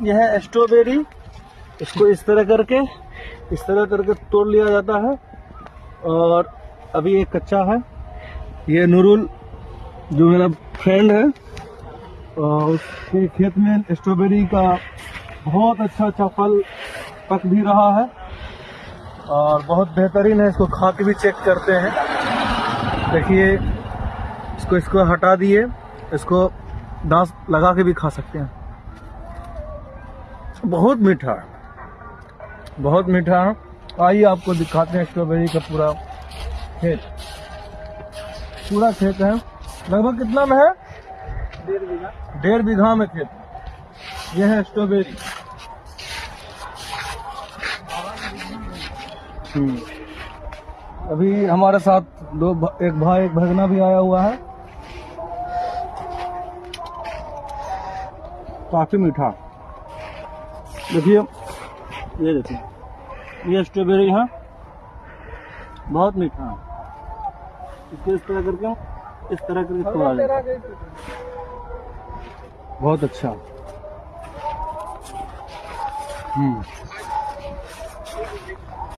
यह है स्ट्रॉबेरी। इसको इस तरह करके तोड़ लिया जाता है और अभी ये कच्चा है। ये नूरुल जो मेरा फ्रेंड है और उसके खेत में स्ट्रॉबेरी का बहुत अच्छा फल पक भी रहा है और बहुत बेहतरीन है। इसको खा के भी चेक करते हैं। देखिए इसको हटा दिए, इसको दांत लगा के भी खा सकते हैं। बहुत मीठा है, बहुत मीठा है। आइए आपको दिखाते हैं स्ट्रॉबेरी का पूरा खेत है। लगभग कितना में है? 1.5 बीघा में खेत। यह है स्ट्रॉबेरी। अभी हमारे साथ एक भाई एक भगना भी आया हुआ है। काफी मीठा। देखिए, ये देखिए, ये स्ट्रॉबेरी है, बहुत मीठा है। इसको इस तरह करके तोड़ा जाता है। बहुत अच्छा।